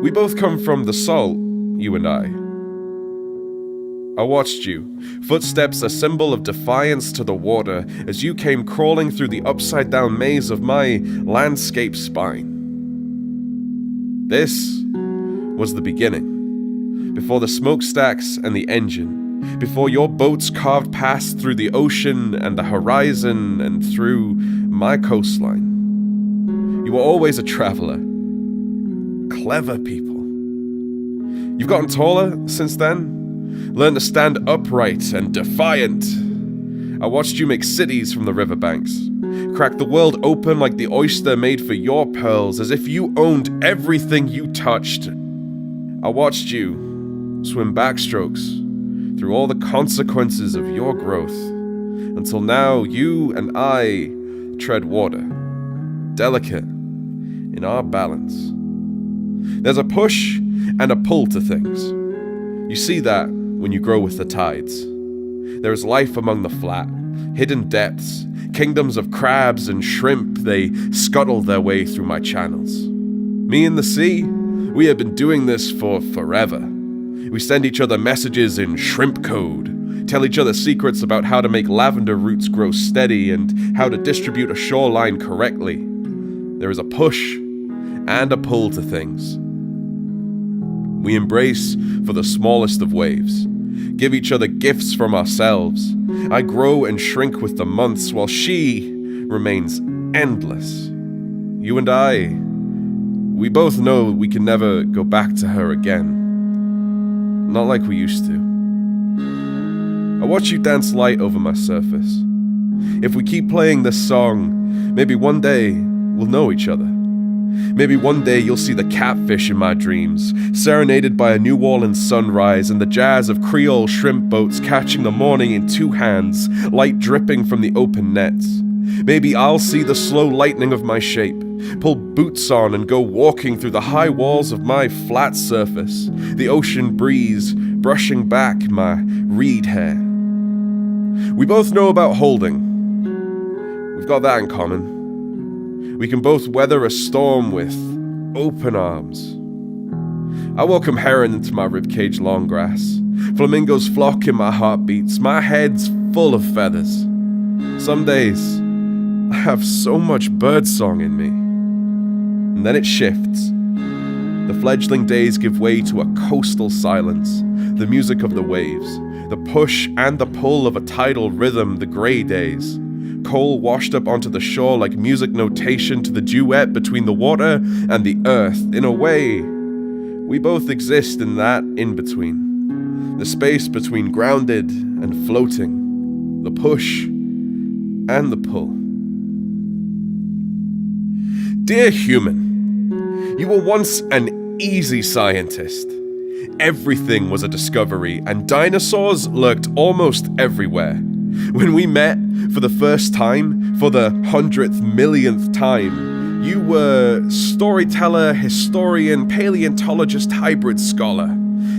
We both come from the salt, you and I. I watched you, footsteps a symbol of defiance to the water, as you came crawling through the upside-down maze of my landscape spine. This was the beginning. Before the smokestacks and the engine, before your boats carved past through the ocean and the horizon and through my coastline. You were always a traveler. Clever people. You've gotten taller since then, learned to stand upright and defiant. I watched you make cities from the riverbanks, crack the world open like the oyster made for your pearls, as if you owned everything you touched. I watched you swim backstrokes through all the consequences of your growth, until now you and I tread water, delicate in our balance. There's a push and a pull to things. You see that when you grow with the tides. There is life among the flat, hidden depths, kingdoms of crabs and shrimp. They scuttle their way through my channels. Me and the sea, we have been doing this for forever. We send each other messages in shrimp code, tell each other secrets about how to make lavender roots grow steady and how to distribute a shoreline correctly. There is a push and a pull to things. We embrace for the smallest of waves, give each other gifts from ourselves. I grow and shrink with the months while she remains endless. You and I, we both know we can never go back to her again. Not like we used to. I watch you dance light over my surface. If we keep playing this song, maybe one day we'll know each other. Maybe one day you'll see the catfish in my dreams, serenaded by a New Orleans sunrise and the jazz of Creole shrimp boats catching the morning in two hands, light dripping from the open nets. Maybe I'll see the slow lightening of my shape, pull boots on and go walking through the high walls of my flat surface, the ocean breeze brushing back my reed hair. We both know about holding. We've got that in common. We can both weather a storm with open arms. I welcome heron into my ribcage long grass. Flamingos flock in my heartbeats. My head's full of feathers. Some days, I have so much birdsong in me. And then it shifts. The fledgling days give way to a coastal silence, the music of the waves, the push and the pull of a tidal rhythm, the gray days. Coal washed up onto the shore like music notation to the duet between the water and the earth. In a way, we both exist in that in-between. The space between grounded and floating. The push and the pull. Dear human, you were once an easy scientist. Everything was a discovery, and dinosaurs lurked almost everywhere. When we met for the first time, for the 100th millionth time, you were storyteller, historian, paleontologist, hybrid scholar.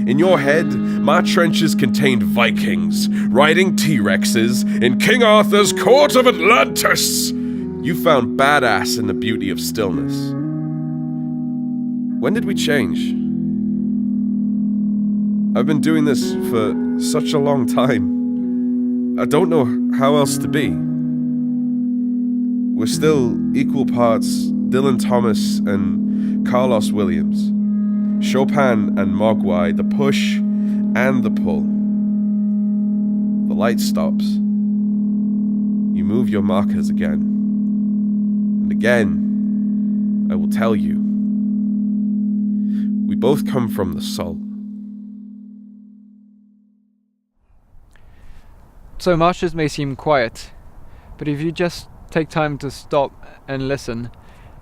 In your head, my trenches contained Vikings, riding T-Rexes in King Arthur's court of Atlantis. You found badass in the beauty of stillness. When did we change? I've been doing this for such a long time. I don't know how else to be. We're still equal parts Dylan Thomas and Carlos Williams, Chopin and Mogwai, the push and the pull. The light stops. You move your markers again. And again, I will tell you. We both come from the salt. So marshes may seem quiet, but if you just take time to stop and listen,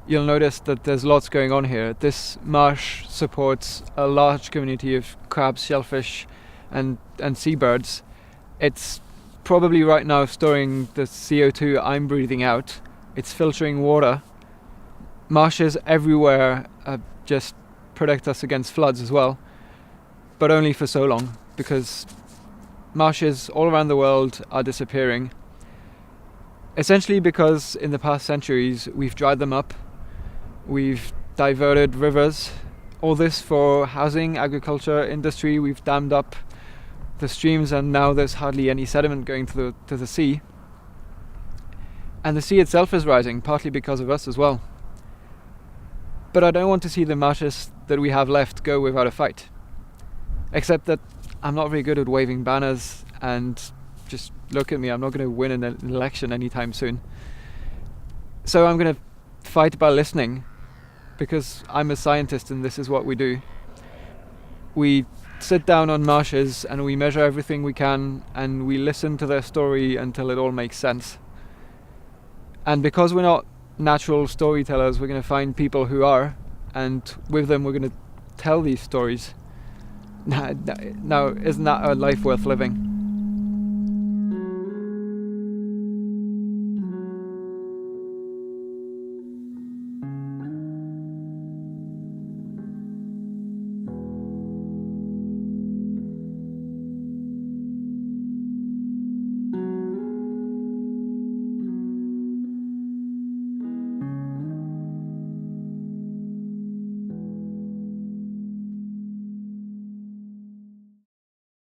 you'll notice that there's lots going on here. This marsh supports a large community of crabs, shellfish, and seabirds. It's probably right now storing the CO2 I'm breathing out. It's filtering water. Marshes everywhere just protect us against floods as well, but only for so long, because marshes all around the world are disappearing. Essentially because in the past centuries we've dried them up, we've diverted rivers, all this for housing, agriculture, industry. We've dammed up the streams, and now there's hardly any sediment going to the sea. And the sea itself is rising, partly because of us as well. But I don't want to see the marshes that we have left go without a fight. Except that I'm not very good at waving banners, and just look at me, I'm not going to win an election anytime soon. So I'm going to fight by listening, because I'm a scientist and this is what we do. We sit down on marshes and we measure everything we can, and we listen to their story until it all makes sense. And because we're not natural storytellers, we're going to find people who are, and with them we're going to tell these stories. Now, isn't that a life worth living?